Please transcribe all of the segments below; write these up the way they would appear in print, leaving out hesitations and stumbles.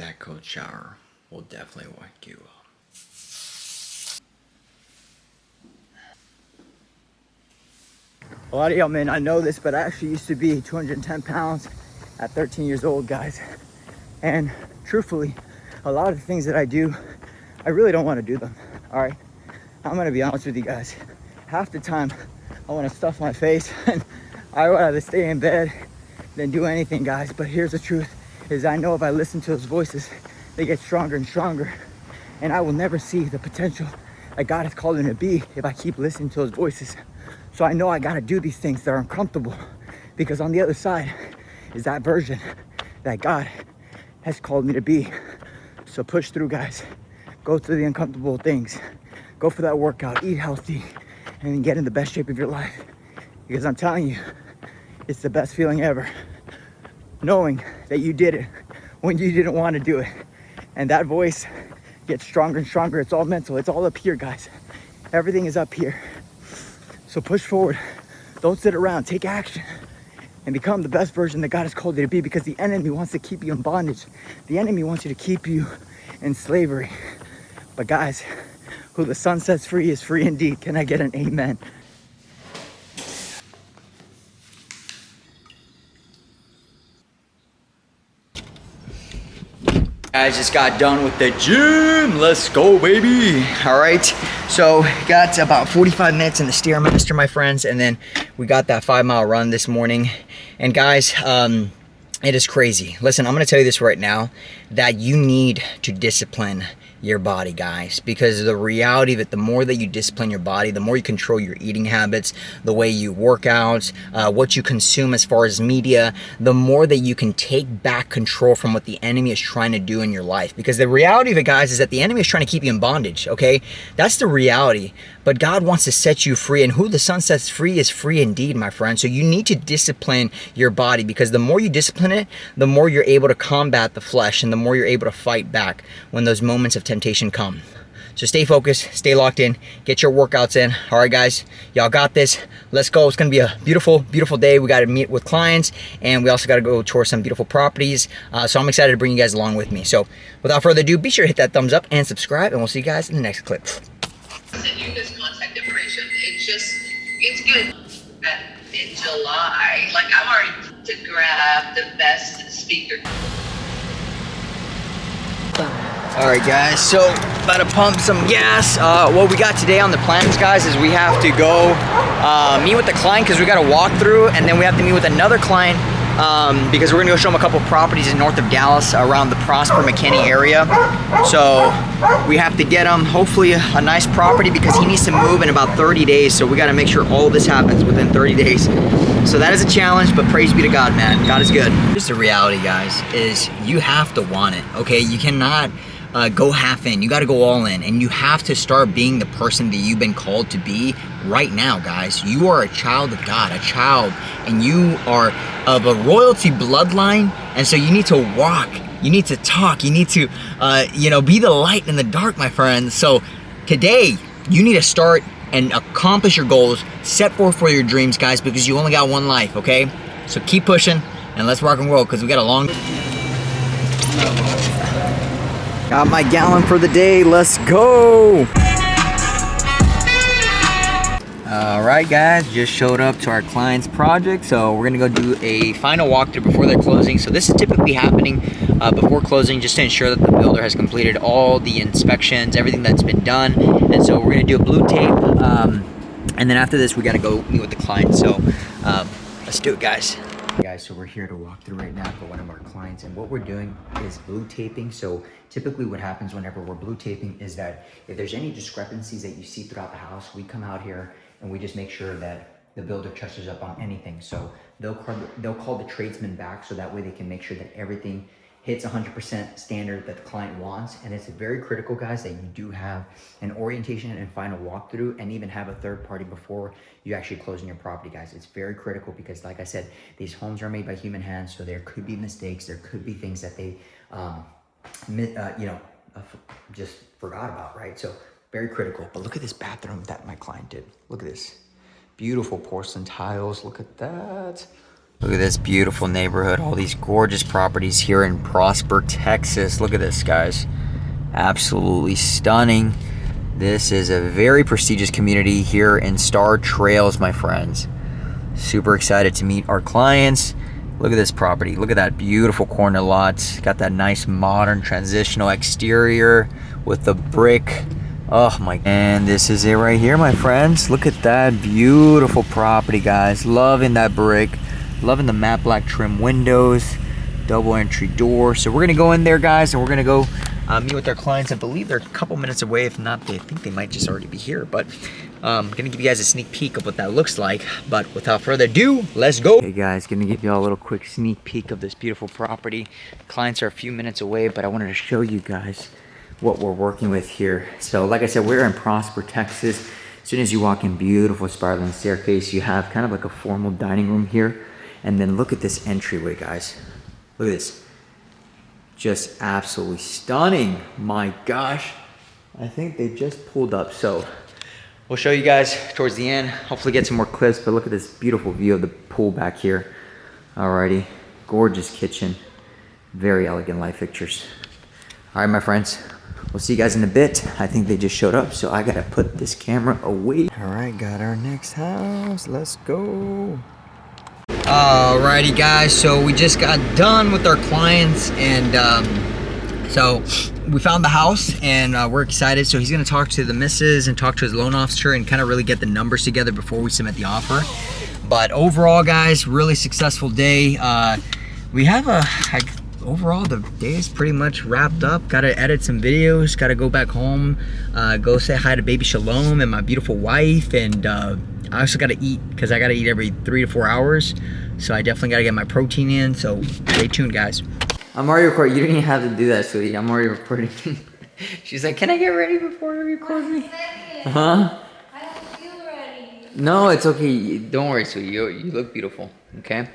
That cold shower will definitely wake you up. A lot of y'all may not know this, but I actually used to be 210 pounds at 13 years old, guys. And truthfully, a lot of the things that I do, I really don't want to do them, all right? I'm gonna be honest with you guys. Half the time, I want to stuff my face and I would rather stay in bed than do anything, guys. But here's the truth, is I know if I listen to those voices, they get stronger and stronger. And I will never see the potential that God has called me to be if I keep listening to those voices. So I know I gotta do these things that are uncomfortable, because on the other side is that version that God has called me to be. So push through, guys. Go through the uncomfortable things. Go for that workout, eat healthy, and get in the best shape of your life. Because I'm telling you, it's the best feeling ever. Knowing that you did it when you didn't want to do it. And that voice gets stronger and stronger. It's all mental. It's all up here, guys. Everything is up here. So push forward. Don't sit around. Take action. And become the best version that God has called you to be, because the enemy wants to keep you in bondage. The enemy wants you to keep you in slavery. But guys, who the Son sets free is free indeed. Can I get an amen? Guys, just got done with the gym. Let's go, baby. All right, so got about 45 minutes in the Stairmaster, my friends, and then we got that 5-mile run this morning. And guys, it is crazy. Listen, I'm gonna tell you this right now, that you need to discipline your body, guys, because the reality that the more that you discipline your body, the more you control your eating habits, the way you work out, what you consume as far as media, the more that you can take back control from what the enemy is trying to do in your life. Because the reality of it, guys, is that the enemy is trying to keep you in bondage, okay? That's the reality. But God wants to set you free, and who the Son sets free is free indeed, my friend. So you need to discipline your body, because the more you discipline it, the more you're able to combat the flesh, and the more you're able to fight back when those moments of temptation come. So stay focused, stay locked in, get your workouts in. All right, guys, y'all got this. Let's go. It's gonna be a beautiful, beautiful day. We got to meet with clients, and we also got to go tour some beautiful properties. So I'm excited to bring you guys along with me. So without further ado, be sure to hit that thumbs up and subscribe, and we'll see you guys in the next clip. Send you this contact information. It's good. In July, like I'm already to grab the best speaker. All right, guys, so about to pump some gas. What we got today on the plans, guys, is we have to go meet with the client, because we got a walkthrough, and then we have to meet with another client because we're gonna go show them a couple properties in north of Dallas around the Prosper McKinney area. So we have to get him hopefully a nice property, because he needs to move in about 30 days. So we got to make sure all this happens within 30 days. So that is a challenge, but praise be to God, man. God is good. Here's the reality, guys, is you have to want it, okay? You cannot go half in. You got to go all in, and you have to start being the person that you've been called to be right now, guys. You are a child of God, a child, and you are of a royalty bloodline, and so you need to walk, you need to talk, you need to be the light in the dark, my friends. So today you need to start and accomplish your goals, set forth for your dreams, guys, because you only got one life, okay? So keep pushing, and let's rock and roll, because we got a long... Got my gallon for the day. Let's go. All right, guys, just showed up to our client's project. So we're gonna go do a final walkthrough before they're closing. So this is typically happening before closing, just to ensure that the builder has completed all the inspections, everything that's been done. And so we're gonna do a blue tape. And then after this, we gotta go meet with the client. So let's do it, guys. Guys, so we're here to walk through right now for one of our clients, and what we're doing is blue taping. So typically what happens whenever we're blue taping is that if there's any discrepancies that you see throughout the house, we come out here and we just make sure that the builder touches up on anything. So they'll call the tradesman back, so that way they can make sure that everything hits 100% standard that the client wants. And it's very critical, guys, that you do have an orientation and final walkthrough, and even have a third party before you actually close on your property, guys. It's very critical, because like I said, these homes are made by human hands, so there could be mistakes, there could be things that they just forgot about, right? So very critical. But look at this bathroom that my client did. Look at this. Beautiful porcelain tiles. Look at that. Look at this beautiful neighborhood, all these gorgeous properties here in Prosper, Texas. Look at this, guys. Absolutely stunning. This is a very prestigious community here in Star Trails, my friends. Super excited to meet our clients. Look at this property. Look at that beautiful corner lot. Got that nice modern transitional exterior with the brick. Oh my. And this is it right here, my friends. Look at that beautiful property, guys. Loving that brick. Loving the matte black trim windows. Double entry door. So we're gonna go in there, guys, and we're gonna go meet with our clients. I believe they're a couple minutes away. If not, I think they might just already be here. But I'm gonna give you guys a sneak peek of what that looks like. But without further ado, let's go. Hey guys, gonna give you all a little quick sneak peek of this beautiful property. Clients are a few minutes away, but I wanted to show you guys what we're working with here. So like I said, we're in Prosper, Texas. As soon as you walk in, beautiful spiraling staircase, you have kind of like a formal dining room here. And then look at this entryway, guys. Look at this. Just absolutely stunning. My gosh. I think they just pulled up. So we'll show you guys towards the end. Hopefully get some more clips, but look at this beautiful view of the pool back here. Alrighty. Gorgeous kitchen. Very elegant light fixtures. All right, my friends. We'll see you guys in a bit. I think they just showed up, so I gotta put this camera away. All right, got our next house. Let's go. Alrighty guys, so we just got done with our clients, and so we found the house, and we're excited. So he's gonna talk to the missus and talk to his loan officer and kind of really get the numbers together before we submit the offer. But overall, guys, really successful day. We have overall the day is pretty much wrapped up. Gotta edit some videos, gotta go back home, go say hi to baby Shalom and my beautiful wife, and I also gotta eat, because I gotta eat every 3 to 4 hours. So I definitely gotta get my protein in, so stay tuned, guys. I'm already recording. You didn't even have to do that, sweetie. I'm already recording. She's like, can I get ready before you record me? Huh? I don't feel ready. No, it's okay. Don't worry, sweetie. You look beautiful, okay?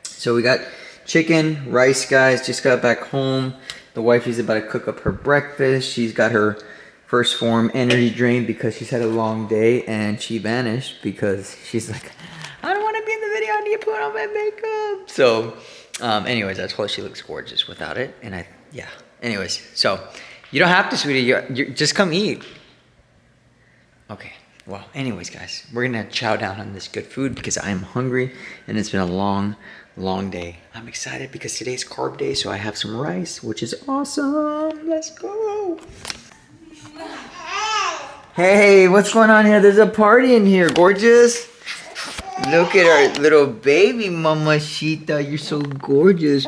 So we got chicken, rice, guys. Just got back home. The wifey's about to cook up her breakfast. She's got her first form energy drink because she's had a long day, and she vanished because she's like, I don't want to be in the video. I need to put on my makeup. So, anyways, I told her she looks gorgeous without it, and yeah. Anyways, so you don't have to, sweetie. You just come eat. Okay. Well, anyways, guys, we're gonna chow down on this good food because I am hungry, and it's been a long day. I'm excited because today's carb day, so I have some rice, which is awesome. Let's go. Hey, what's going on here? There's a party in here, gorgeous. Look at our little baby mamacita. You're so gorgeous.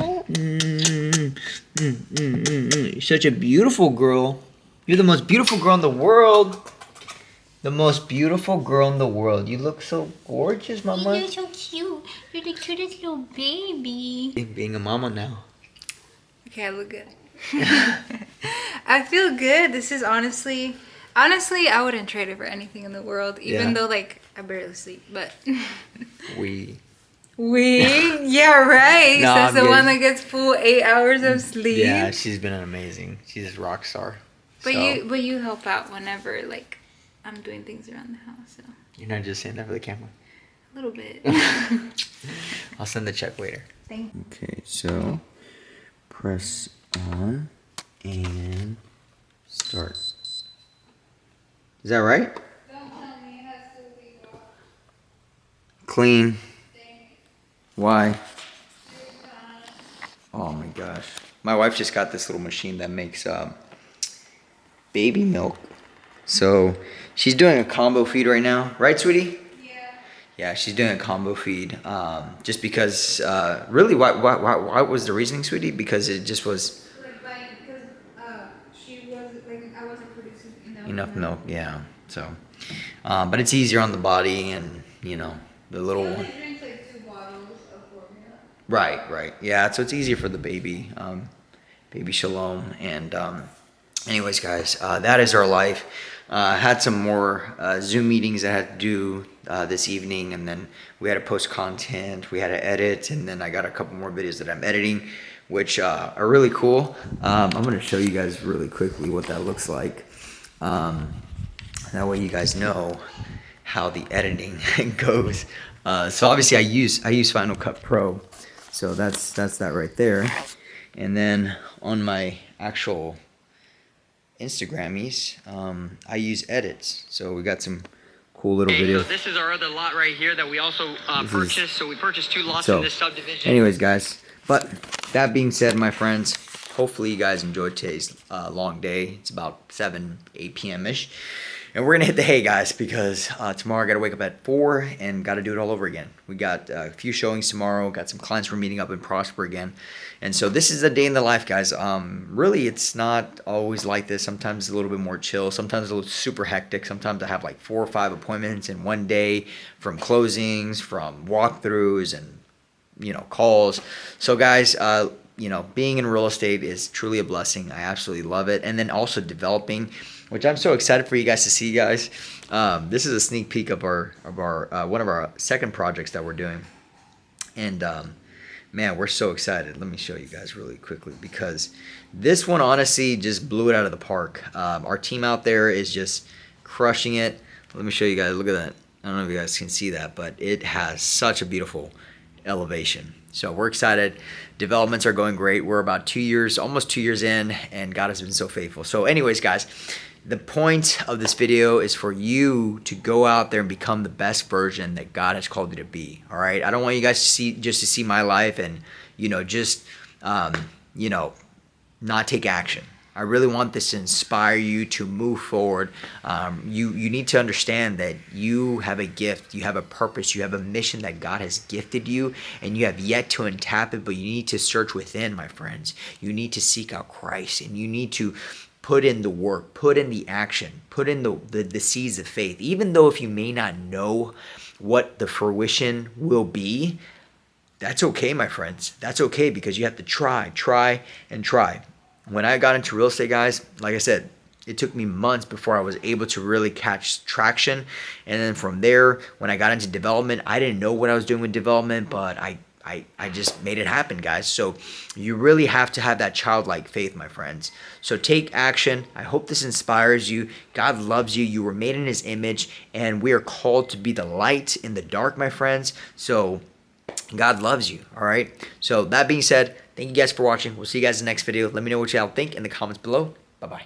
You're such a beautiful girl. You're the most beautiful girl in the world. The most beautiful girl in the world. You look so gorgeous, mama. You're so cute. You're the cutest little baby. Being a mama now. Okay, I look good. I feel good. This is honestly, I wouldn't trade it for anything in the world, even though, like, I barely sleep, but. We? Yeah, right. No, That's I'm the one kidding. that gets full 8 hours of sleep. Yeah, she's been amazing. She's a rock star. But So, you help out whenever, like, I'm doing things around the house, so. You're not just saying that for the camera. A little bit. I'll send the check later. Thank you. Okay, so press on and start. Is that right? Don't tell me it has to be Clean. Why? Oh my gosh. My wife just got this little machine that makes baby milk. So she's doing a combo feed right now. Right, sweetie? Yeah. Yeah, she's doing a combo feed. Just because, really, why was the reasoning, sweetie? Because it just was... Because she was, like, I wasn't producing enough milk, yeah. So, but it's easier on the body, and you know, the little one. She drinks like 2 bottles of formula. Right. Yeah, so it's easier for the baby, baby Shalom. And anyways, guys, that is our life. Had some more Zoom meetings I had to do this evening, and then we had to post content, we had to edit, and then I got a couple more videos that I'm editing, which are really cool. I'm going to show you guys really quickly what that looks like. That way you guys know how the editing goes. So obviously I use Final Cut Pro. So that's that right there. And then on my actual Instagrammies, I use edits. So we got some cool little videos. So this is our other lot right here that we also purchased. So we purchased 2 lots in this subdivision. Anyways, guys, but that being said, my friends, hopefully you guys enjoyed today's long day. It's about 8 p.m.-ish. And we're going to hit the hay, guys, because tomorrow I got to wake up at 4 and got to do it all over again. We got a few showings tomorrow. Got some clients we're meeting up in Prosper again. And so this is a day in the life, guys. Really, it's not always like this. Sometimes it's a little bit more chill. Sometimes it's a little super hectic. Sometimes I have like 4 or 5 appointments in one day, from closings, from walkthroughs, and, you know, calls. So, guys, you know, being in real estate is truly a blessing. I absolutely love it. And then also developing, which I'm so excited for you guys to see, guys. This is a sneak peek of our one of our second projects that we're doing. And man, we're so excited. Let me show you guys really quickly, because this one honestly just blew it out of the park. Our team out there is just crushing it. Let me show you guys. Look at that. I don't know if you guys can see that, but it has such a beautiful elevation. So we're excited. Developments are going great. We're about 2 years, almost 2 years in, and God has been so faithful. So anyways, guys, the point of this video is for you to go out there and become the best version that God has called you to be. All right. I don't want you guys to see my life and, you know, just, you know, not take action. I really want this to inspire you to move forward. You need to understand that you have a gift, you have a purpose, you have a mission that God has gifted you, and you have yet to untap it, but you need to search within, my friends. You need to seek out Christ, and you need to put in the work, put in the action, put in the seeds of faith. Even though if you may not know what the fruition will be, that's okay, my friends. That's okay, because you have to try, and try. When I got into real estate, guys, like I said, it took me months before I was able to really catch traction. And then from there, when I got into development, I didn't know what I was doing with development, but I just made it happen, guys. So you really have to have that childlike faith, my friends. So take action. I hope this inspires you. God loves you. You were made in his image, and we are called to be the light in the dark, my friends. So God loves you, all right? So that being said, thank you guys for watching. We'll see you guys in the next video. Let me know what y'all think in the comments below. Bye-bye.